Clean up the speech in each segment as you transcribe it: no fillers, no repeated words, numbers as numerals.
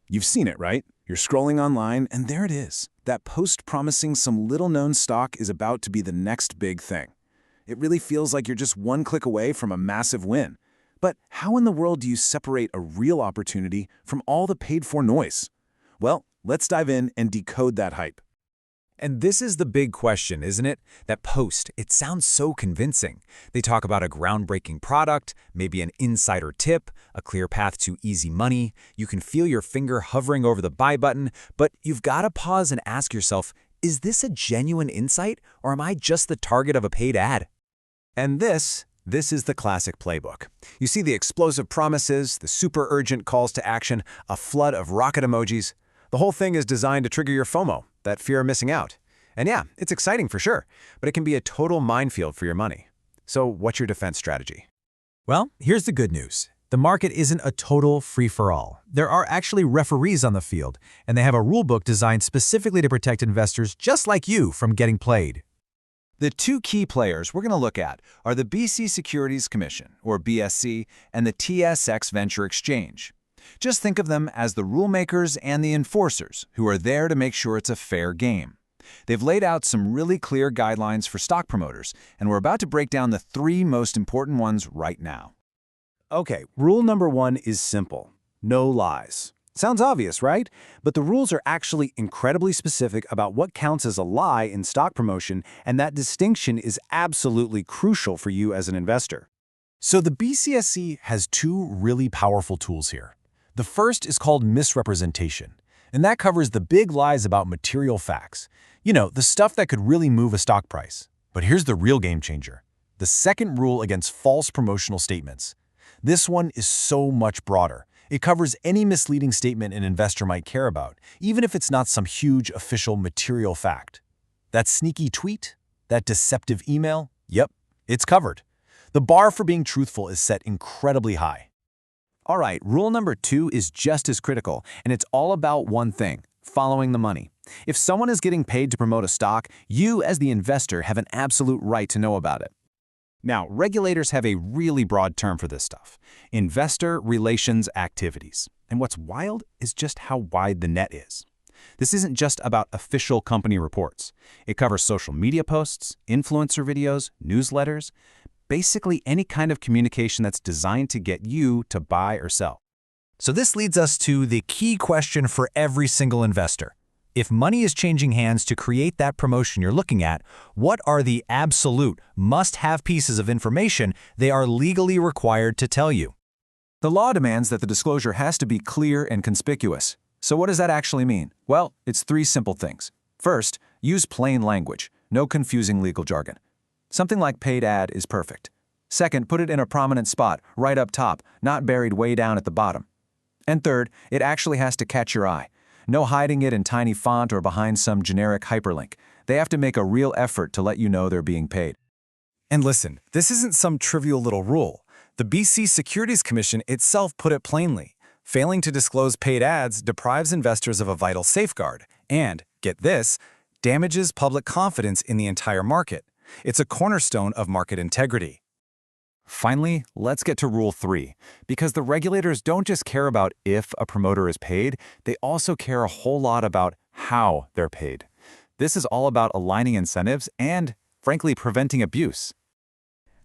You've seen it, right? You're scrolling online, and there it is. That post promising some little-known stock is about to be the next big thing. It really feels like you're just one click away from a massive win. But how in the world do you separate a real opportunity from all the paid-for noise? Well, let's dive in and decode that hype. And this is the big question, isn't it? That post, it sounds so convincing. They talk about a groundbreaking product, maybe an insider tip, a clear path to easy money. You can feel your finger hovering over the buy button, but you've got to pause and ask yourself, is this a genuine insight, or am I just the target of a paid ad? And this is the classic playbook. You see the explosive promises, the super urgent calls to action, a flood of rocket emojis. The whole thing is designed to trigger your FOMO, that fear of missing out. And yeah, it's exciting for sure, but it can be a total minefield for your money. So what's your defense strategy? Well, here's the good news. The market isn't a total free-for-all. There are actually referees on the field, and they have a rulebook designed specifically to protect investors just like you from getting played. The two key players we're going to look at are the BC Securities Commission, or BSC, and the TSX Venture Exchange. Just think of them as the rulemakers and the enforcers who are there to make sure it's a fair game. They've laid out some really clear guidelines for stock promoters, and we're about to break down the three most important ones right now. Okay, rule number one is simple. No lies. Sounds obvious, right? But the rules are actually incredibly specific about what counts as a lie in stock promotion, and that distinction is absolutely crucial for you as an investor. So the BCSC has two really powerful tools here. The first is called misrepresentation, and that covers the big lies about material facts. You know, the stuff that could really move a stock price. But here's the real game changer. The second rule against false promotional statements. This one is so much broader. It covers any misleading statement an investor might care about, even if it's not some huge official material fact. That sneaky tweet? That deceptive email? Yep, it's covered. The bar for being truthful is set incredibly high. All right, rule number two is just as critical, and it's all about one thing: following the money. If someone is getting paid to promote a stock, you as the investor have an absolute right to know about it. Now, regulators have a really broad term for this stuff: investor relations activities. And what's wild is just how wide the net is. This isn't just about official company reports. It covers social media posts, influencer videos, newsletters, basically any kind of communication that's designed to get you to buy or sell. So this leads us to the key question for every single investor. If money is changing hands to create that promotion you're looking at, what are the absolute must-have pieces of information they are legally required to tell you? The law demands that the disclosure has to be clear and conspicuous. So what does that actually mean? Well, it's three simple things. First, use plain language, no confusing legal jargon. Something like paid ad is perfect. Second, put it in a prominent spot, right up top, not buried way down at the bottom. And third, it actually has to catch your eye. No hiding it in tiny font or behind some generic hyperlink. They have to make a real effort to let you know they're being paid. And listen, this isn't some trivial little rule. The BC Securities Commission itself put it plainly. Failing to disclose paid ads deprives investors of a vital safeguard and, get this, damages public confidence in the entire market. It's a cornerstone of market integrity. Finally, let's get to Rule 3, because the regulators don't just care about if a promoter is paid, they also care a whole lot about how they're paid. This is all about aligning incentives and, frankly, preventing abuse.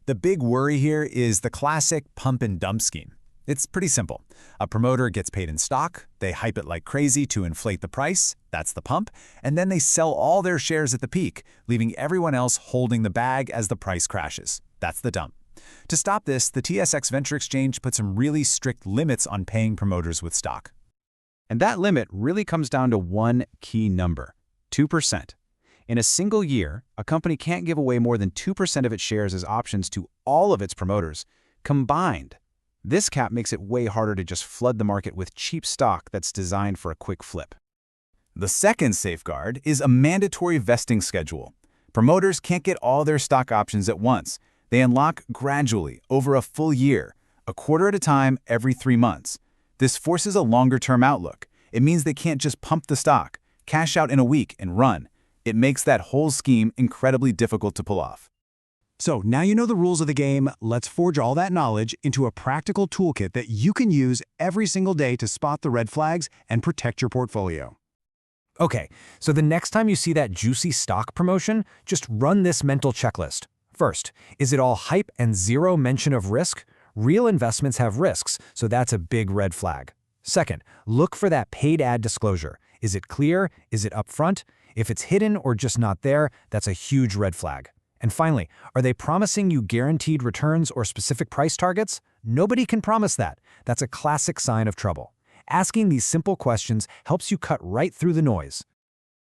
The big worry here is the classic pump and dump scheme. It's pretty simple. A promoter gets paid in stock, they hype it like crazy to inflate the price, that's the pump, and then they sell all their shares at the peak, leaving everyone else holding the bag as the price crashes. That's the dump. To stop this, the TSX Venture Exchange put some really strict limits on paying promoters with stock. And that limit really comes down to one key number: 2%. In a single year, a company can't give away more than 2% of its shares as options to all of its promoters, combined. This cap makes it way harder to just flood the market with cheap stock that's designed for a quick flip. The second safeguard is a mandatory vesting schedule. Promoters can't get all their stock options at once. They unlock gradually over a full year, a quarter at a time every 3 months. This forces a longer-term outlook. It means they can't just pump the stock, cash out in a week, and run. It makes that whole scheme incredibly difficult to pull off. So now you know the rules of the game. Let's forge all that knowledge into a practical toolkit that you can use every single day to spot the red flags and protect your portfolio. Okay, so the next time you see that juicy stock promotion, just run this mental checklist. First, is it all hype and zero mention of risk? Real investments have risks, so that's a big red flag. Second, look for that paid ad disclosure. Is it clear? Is it upfront? If it's hidden or just not there, that's a huge red flag. And finally, are they promising you guaranteed returns or specific price targets? Nobody can promise that. That's a classic sign of trouble. Asking these simple questions helps you cut right through the noise.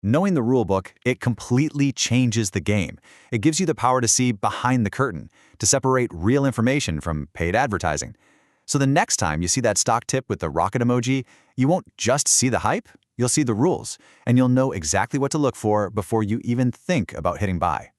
Knowing the rulebook, it completely changes the game. It gives you the power to see behind the curtain, to separate real information from paid advertising. So the next time you see that stock tip with the rocket emoji, you won't just see the hype, you'll see the rules, and you'll know exactly what to look for before you even think about hitting buy.